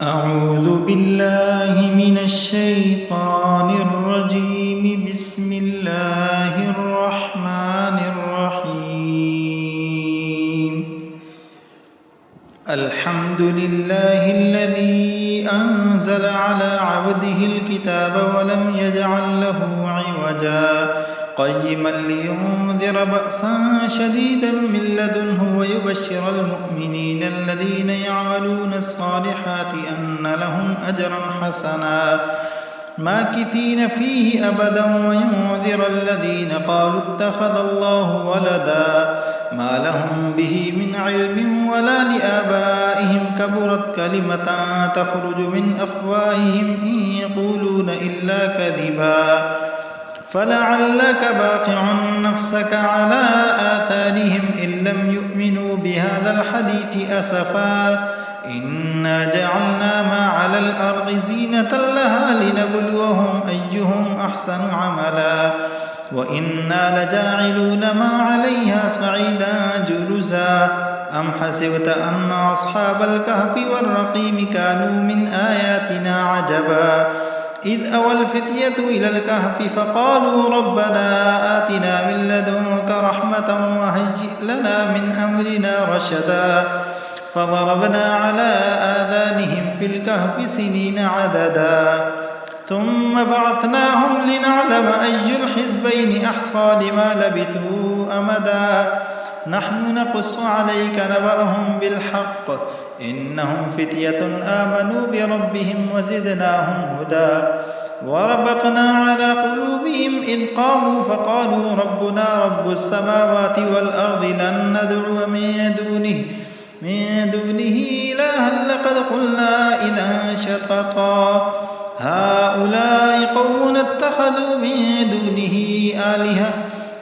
أعوذ بالله من الشيطان الرجيم. بسم الله الرحمن الرحيم. الحمد لله الذي أنزل على عبده الكتاب ولم يجعل له عوجا قيما لينذر بأسا شديدا من لدنه ويبشر المؤمنين الذين يعملون الصالحات أن لهم أجرا حسنا ماكثين فيه أبدا وينذر الذين قالوا اتخذ الله ولدا ما لهم به من علم ولا لآبائهم كبرت كلمة تخرج من أفواههم إن يقولون إلا كذبا فلعلك باقع نفسك على آثارهم إن لم يؤمنوا بهذا الحديث أسفا إنا جعلنا ما على الأرض زينة لها لنبلوهم أيهم أحسن عملا وإنا لجاعلون ما عليها صعيدا جرزا أم حسبت أن أصحاب الكهف والرقيم كانوا من آياتنا عجبا إذ أوى الفتية إلى الكهف فقالوا ربنا آتنا من لدنك رحمة وهيئ لنا من أمرنا رشدا فضربنا على آذانهم في الكهف سنين عددا ثم بعثناهم لنعلم أي الحزبين أحصى لما لبثوا أمدا نحن نقص عليك نبأهم بالحق إنهم فتية آمنوا بربهم وزدناهم هدى وربطنا على قلوبهم إذ قاموا فقالوا ربنا رب السماوات والأرض لن ندعو من دونه إلها لقد قلنا إذا شططا هؤلاء قوم اتخذوا من دونه آلهة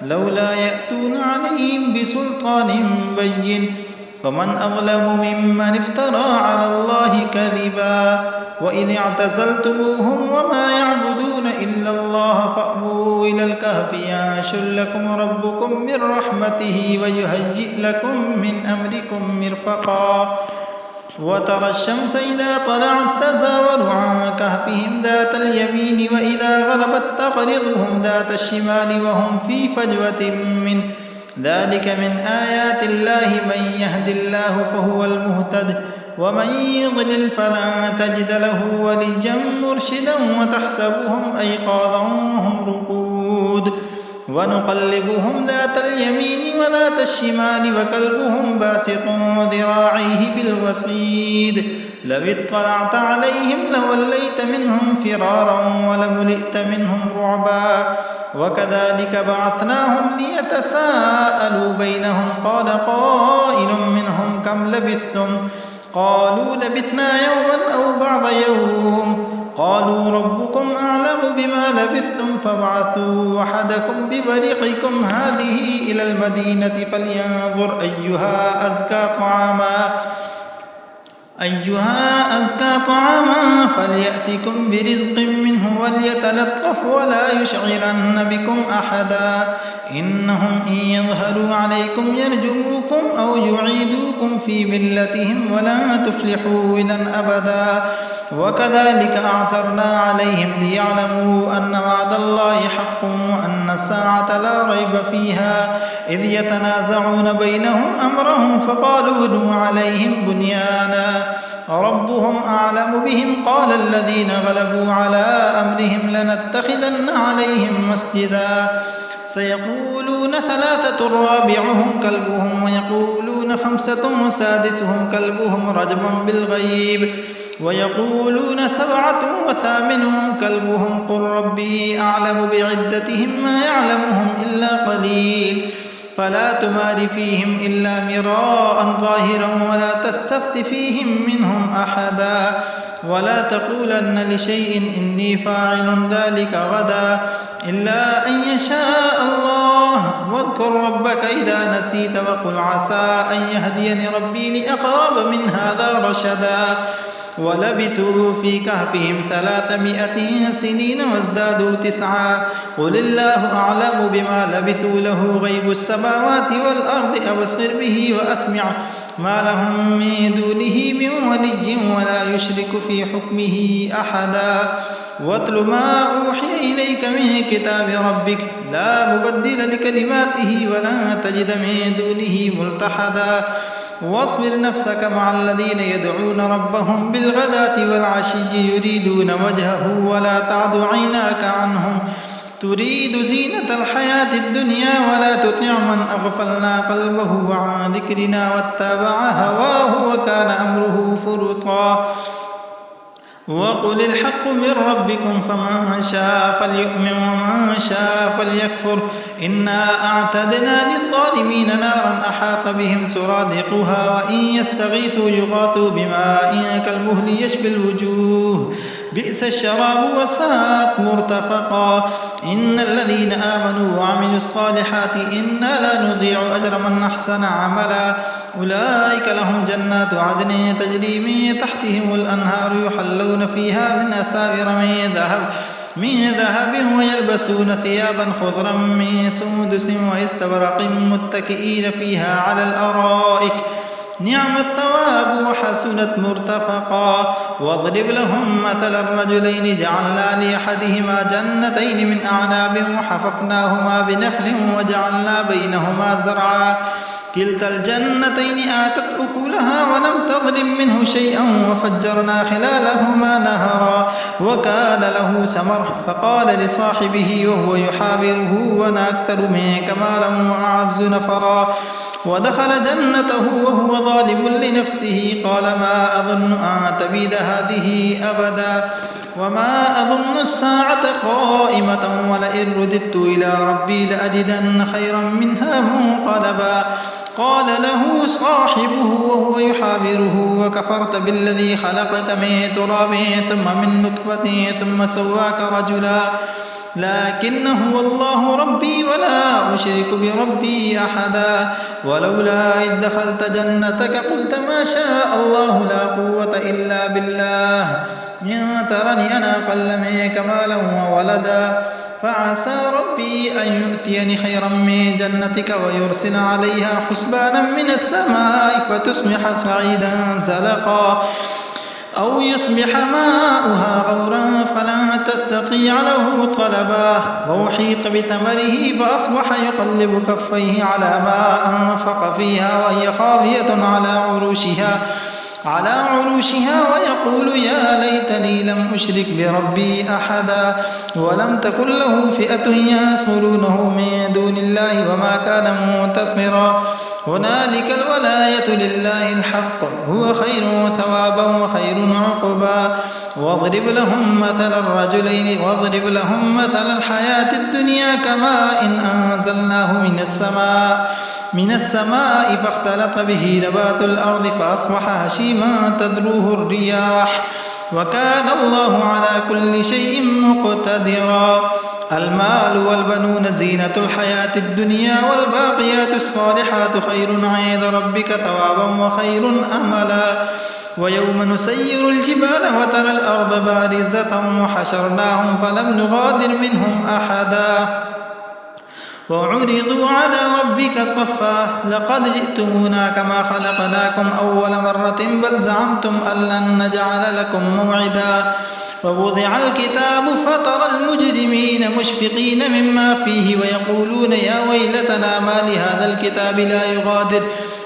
لولا يأتون عليهم بسلطان بين فمن أظلم ممن افترى على الله كذبا وإذ اعتزلتموهم وما يعبدون إلا الله فأووا إلى الكهف ينشر لكم ربكم من رحمته ويهيئ لكم من أمركم مرفقا وترى الشمس إذا طلعت تزاور عن كهفهم ذات اليمين وإذا غربت تقرضهم ذات الشمال وهم في فجوة منه ذلك من آيات الله من يهد الله فهو المهتد ومن يضلل فلن تجد له وليا مرشدا وتحسبهم أيقاظا وهم رقود ونقلبهم ذات اليمين وذات الشمال وكلبهم باسط ذراعيه بالوصيد لو اطلعت عليهم لوليت منهم فرارا ولملئت منهم رعبا وكذلك بعثناهم ليتساءلوا بينهم قال قائل منهم كم لبثتم قالوا لبثنا يوما أو بعض يوم قالوا ربكم أعلم بما لبثتم فابعثوا أحدكم بورقكم هذه إلى المدينة فلينظر أيها أزكى طعاما فليأتكم برزق منه وليتلطف ولا يشعرن بكم أحدا إنهم إن يظهروا عليكم يرجموكم أو يعيدوكم في ملتهم ولا تفلحوا إذا أبدا وكذلك أعثرنا عليهم ليعلموا أن وعد الله حق وأن الساعة لا ريب فيها إذ يتنازعون بينهم أمرهم فقالوا ابنوا عليهم بنيانا ربهم أعلم بهم قال الذين غلبوا على أمرهم لنتخذن عليهم مسجدا سيقولون ثلاثة رابعهم كلبهم ويقولون خمسة سادسهم كلبهم رجما بالغيب ويقولون سبعة وثامنهم كلبهم قل ربي أعلم بعدتهم ما يعلمهم إلا قليل فلا تمار فيهم إلا مراء ظاهرا ولا تستفت فيهم منهم أحدا ولا تقولن لشيء إني فاعل ذلك غدا إلا أن يشاء الله واذكر ربك إذا نسيت وقل عسى أن يهديني ربي لأقرب من هذا رشدا ولبثوا في كهفهم 300 سنين وازدادوا 9 قل الله أعلم بما لبثوا له غيب السماوات والأرض أبصر به وأسمع ما لهم من دونه من ولي ولا يشرك في حكمه أحدا واتل ما أوحي إليك من كتاب ربك لا مبدل لكلماته ولا تجد من دونه ملتحدا واصبر نفسك مع الذين يدعون ربهم بالغداة والعشي يريدون وجهه ولا تعد عيناك عنهم تريد زينة الحياة الدنيا ولا تطع من أغفلنا قلبه عن ذكرنا واتبع هواه وكان أمره فرطا وقل الحق من ربكم فمن شاء فليؤمن ومن شاء فليكفر إنا أعتدنا للظالمين نارا أحاط بهم سرادقها وإن يستغيثوا يغاثوا بماء كالمهل يشفي الوجوه بئس الشراب وساءت مرتفقا إن الذين آمنوا وعملوا الصالحات إنا لا نضيع أجر من أحسن عملا أولئك لهم جنات عدن تجري من تحتهم الأنهار يحلون فيها من أساور من ذهب ويلبسون ثيابا خضرا من سندس واستبرق متكئين فيها على الأرائك نعم الثواب وحسنت مرتفقا واضرب لهم مثل الرجلين جعلنا لأحدهما جنتين من أعناب وحففناهما بنخل وجعلنا بينهما زرعا كلتا الجنتين آتت أكلها ولم تظلم منه شيئا وفجرنا خلالهما نهرا وكان له ثمر فقال لصاحبه وهو يحاوره وأنا أكثر منك مالا وأعز نفرا ودخل جنته وهو ظالم لنفسه قال ما أظن أن تبيد هذه أبدا وما أظن الساعة قائمة ولئن رددت إلى ربي لأجدن خيرا منها منقلبا قال له صاحبه وهو يحاوره وكفرت بالذي خلقك من تراب ثم من نطفة ثم سواك رجلا لكن هو الله ربي ولا أشرك بربي أحدا ولولا إذ دخلت جنتك قلت ما شاء الله لا قوة إلا بالله إن ترني أنا أقل منك مالا وولدا فعسى ربي أن يؤتيني خيرا من جنتك ويرسل عليها حسبانا من السماء فتصبح صعيدا زلقا أو يصبح ماؤها غورا فلا تستطيع له طلبا وأحيط بثمره فأصبح يقلب كفيه على ما أنفق فيها وهي خاوية على عروشها ويقول يا ليتني لم أشرك بربي أحدا ولم تكن له فئة ينصرونه من دون الله وما كان منتصرا هنالك الولاية لله الحق هو خير ثوابا وخير عقبا واضرب لهم مثل الحياة الدنيا كماء إن أنزلناه من السماء فاختلط به نبات الأرض فأصبح هشيما تذروه الرياح وكان الله على كل شيء مقتدرا المال والبنون زينة الحياة الدنيا والباقيات الصالحات خير عند ربك ثوابا وخير أملا ويوم نسير الجبال وترى الأرض بارزة وحشرناهم فلم نغادر منهم أحدا وعرضوا على ربك صفا لقد جئتمونا كما خلقناكم أول مرة بل زعمتم أن لن نجعل لكم موعدا ووضع الكتاب فترى المجرمين مشفقين مما فيه ويقولون يا ويلتنا ما لهذا الكتاب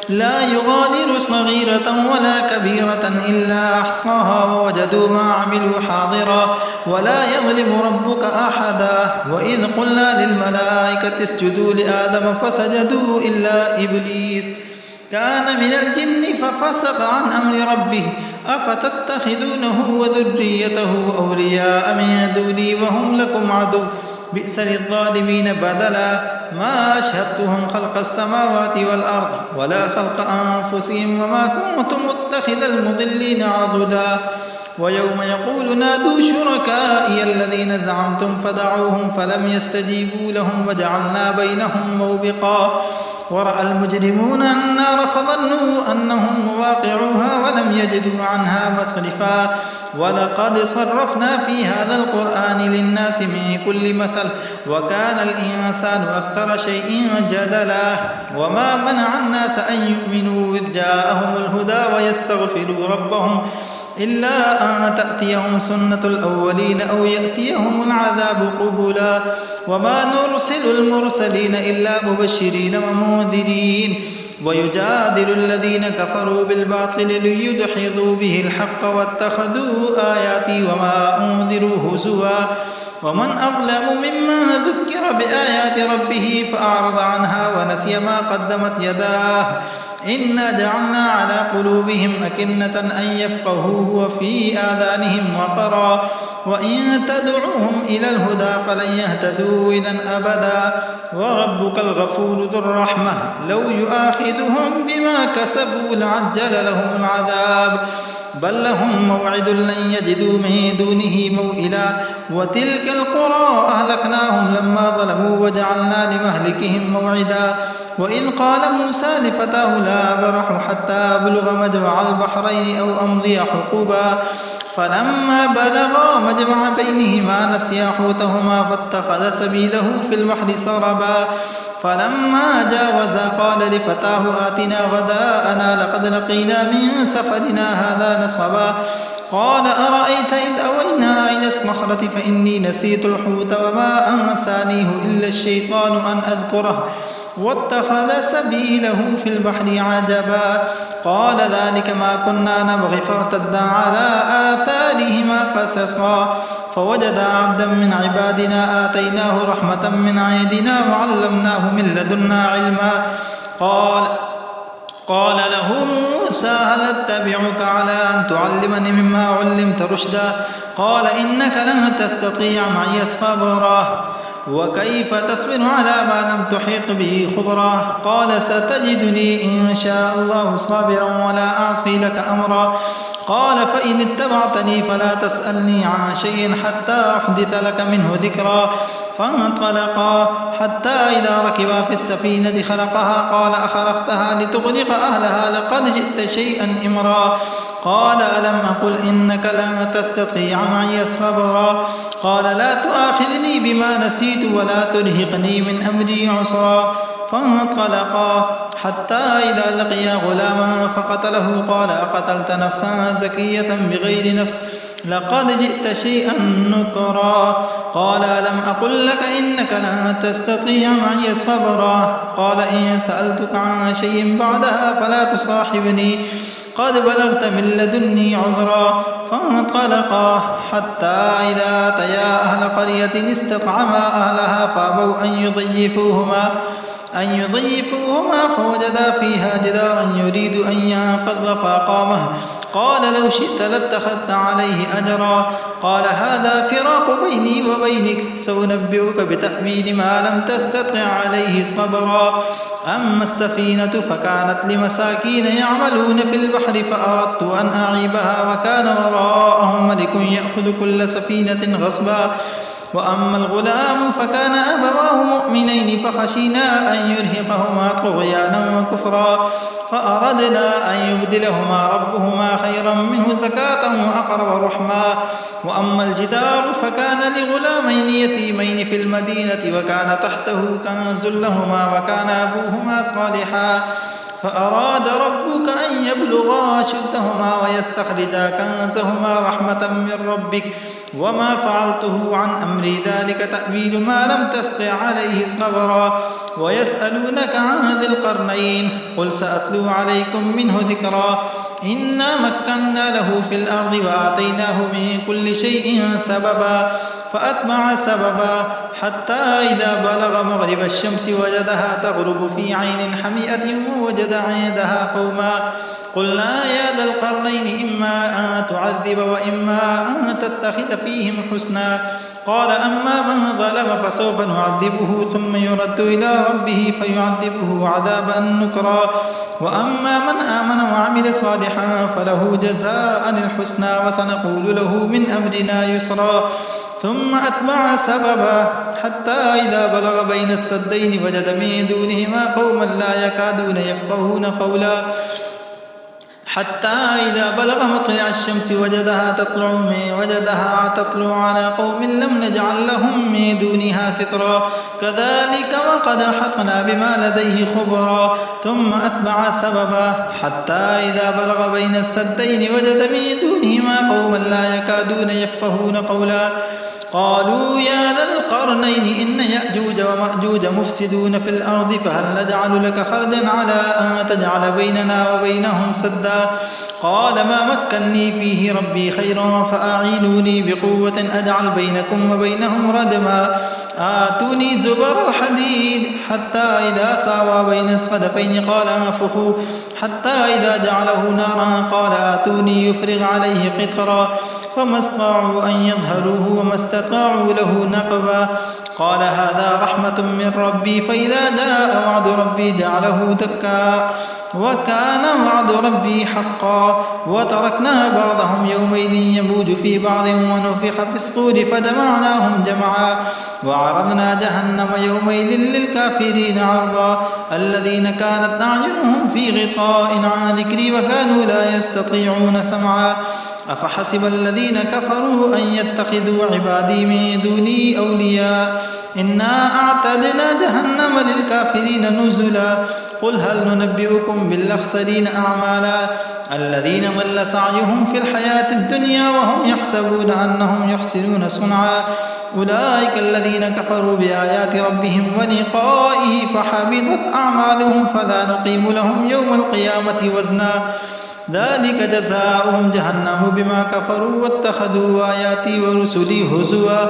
لا يغادر صغيرة ولا كبيرة إلا أحصاها ووجدوا ما عملوا حاضرا ولا يظلم ربك أحدا وإذ قلنا للملائكة اسجدوا لآدم فسجدوا إلا إبليس كان من الجن ففسق عن أمر ربه أفتتخذونه وذريته أولياء من دوني وهم لكم عدو بئس للظالمين بدلا ما أشهدتهم خلق السماوات والأرض ولا خلق أنفسهم وما كنت متخذ المضلين عضدا ويوم يقول نادوا شركائي الذين زعمتم فدعوهم فلم يستجيبوا لهم وجعلنا بينهم موبقا ورأى المجرمون النار فظنوا أنهم مواقعوها ولم يجدوا عنها مصرفا ولقد صرفنا في هذا القرآن للناس من كل مثل وكان الإنسان أكثر شيء جدلا وما منع الناس أن يؤمنوا إذ جاءهم الهدى ويستغفروا ربهم إلا أن تأتيهم سنة الأولين أو يأتيهم العذاب قبلا وما نرسل المرسلين إلا مبشرين ومنذرين ويجادل الذين كفروا بالباطل ليدحضوا به الحق واتخذوا آياتي وما أنذروا هزوا ومن أظلم ممن ذكر بآيات ربه فأعرض عنها ونسي ما قدمت يداه إنا جعلنا على قلوبهم أكنة أن يفقهوه وفي آذانهم وقرا وإن تدعوهم إلى الهدى فلن يهتدوا إذا أبدا وربك الغفور ذو الرحمة لو يؤاخذهم بما كسبوا لعجل لهم العذاب بل لهم موعد لن يجدوا من دونه موئلا وتلك القرى أهلكناهم لما ظلموا وجعلنا لمهلكهم موعدا وإذ قال موسى لفتاه لا أبرح حتى أبلغ مجمع البحرين أو أمضي حقوبا فلما بلغا مجمع بينهما نسيا حوتهما فاتخذ سبيله في البحر سربا فلما جاوزا قال لفتاه آتنا غداءنا لقد لقينا من سفرنا هذا نصبا قال أرأيت إذ أوينا إلى الصخرة فإني نسيت الحوت وما أنسانيه إلا الشيطان أن أذكره واتخذ سبيله في البحر عجبا قال ذلك ما كنا نبغي فارتدا على آثارهما قصصا فوجدا عبدا من عبادنا آتيناه رحمة من عندنا وعلمناه من لدنا علما قال له موسى هل أتبعك على أن تعلمني مما علمت رشدا قال إنك لن تستطيع معي صبرا وكيف تصبر على ما لم تحيط به خبرا قال ستجدني إن شاء الله صابرا ولا أعصي لك أمرا قال فإن اتبعتني فلا تسألني عن شيء حتى أحدث لك منه ذكرا فانطلقا حتى إذا ركبا في السفينة خلقها قال أخرقتها لتغرق أهلها لقد جئت شيئا إمرا قال ألم أقل إنك لن تستطيع معي صبرا قال لا تؤاخذني بما نسيت ولا ترهقني من أمري عسرا فانطلقا حتى إذا لقيا غلاما فقتله قال أقتلت نفسا زكية بغير نفس لقد جئت شيئا نكرا قال ألم أقل لك إنك لن تستطيع معي صبرا قال إن سألتك عن شيء بعدها فلا تصاحبني قد بلغت من لدني عذرا فانطلقا حتى إذا أتيا أهل قرية استطعما أهلها فأبوا أن يضيفوهما فوجدا فيها جدارا يريد أن ينقض فأقامه قال لو شئت لاتخذت عليه أجرا قال هذا فراق بيني وبينك سأنبئك بتأويل ما لم تستطع عليه صبرا أما السفينة فكانت لمساكين يعملون في البحر فأردت أن أعيبها وكان وراءهم ملك يأخذ كل سفينة غصبا وأما الغلام فكان أبواه مؤمنين فخشينا أن يرهقهما طغيانا وكفرا فأردنا أن يبدلهما ربهما خيرا منه زكاة وأقرب رحما وأما الجدار فكان لغلامين يتيمين في المدينة وكان تحته كنز لهما وكان أبوهما صالحا فأراد ربك أن يبلغا أشدهما ويستخرجا كنزهما رحمة من ربك وما فعلته عن أمري ذلك تأويل ما لم تستطع عليه صبرا ويسألونك عن ذي القرنين قل سأتلو عليكم منه ذكرا إنا مكنا له في الأرض وآتيناه من كل شيء سببا فأتبع سببا حتى إذا بلغ مغرب الشمس وجدها تغرب في عين حمئة ووجد يوجد عندها قوما. قلنا يا ذا القرنين إما أن تعذب وإما أن تتخذ فيهم حسنا. قال أما من ظلم فسوف نعذبه ثم يرد إلى ربه فيعذبه عذابا نكرا، وأما من آمن وعمل صالحا فله جزاء الحسنى وسنقول له من أمرنا يسرا. ثم أتبع سببا حتى إذا بلغ بين السدين وجد من دونهما قوما لا يكادون يفقهون قولا، حتى إذا بلغ مطلع الشمس وجدها تطلع على قوم لم نجعل لهم من دونها سترا، كذلك وقد أحطنا بما لديه خبرا. ثم أتبع سببا حتى إذا بلغ بين السدين وجد من دونهما قوما لا يكادون يفقهون قولا. قالوا يا ذا القرنين إن يأجوج ومأجوج مفسدون في الأرض فهل نجعل لك خرجا على أن تجعل بيننا وبينهم سدا. قال ما مكني فيه ربي خير فأعينوني بقوة أجعل بينكم وبينهم ردما. آتوني زبر الحديد حتى إذا ساوى بين الصدفين قال انفخوا، حتى إذا جعله نارا قال آتوني يفرغ عليه قطرا، فما استطاعوا أن يظهروه وما استطاعوا له نقبا. قال هذا رحمة من ربي فإذا جاء وعد ربي جعله دكا وكان وعد ربي حقا. وتركنا بعضهم يومئذ يموج في بعض ونفخ في الصور فجمعناهم جمعا وعرضنا جهنم يومئذ للكافرين عرضا. الذين كانت أعينهم في غطاء عن ذكري وكانوا لا يستطيعون سمعا. أفحسب الذين كفروا أن يتخذوا عبادي من دوني أولياء إنا أعتدنا جهنم للكافرين نزلا. قل هل ننبئكم بالأخسرين أعمالا الذين ضل سعيهم في الحياة الدنيا وهم يحسبون أنهم يحسنون صنعا أولئك الذين كفروا بآيات ربهم ولقائه فحبطت أعمالهم فلا نقيم لهم يوم القيامة وزنا ذلك جزاؤهم جهنم بما كفروا واتخذوا آياتي ورسلي هزوا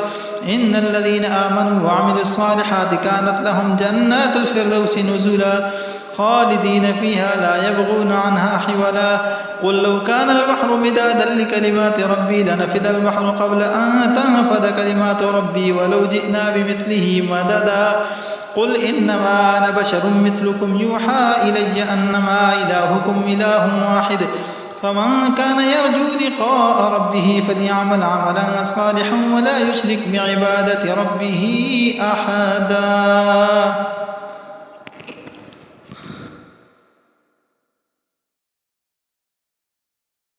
إن الذين آمنوا وعملوا الصالحات كانت لهم جنات الفردوس نزلا خالدين فيها لا يبغون عنها حولا. قل لو كان البحر مدادا لكلمات ربي لنفد البحر قبل أن تنفد كلمات ربي ولو جئنا بمثله مددا. قل إنما أنا بشر مثلكم يوحى إلي أنما إلهكم إله واحد فمن كان يرجو لقاء ربه فليعمل عملا صالحا ولا يشرك بعبادة ربه أحدا.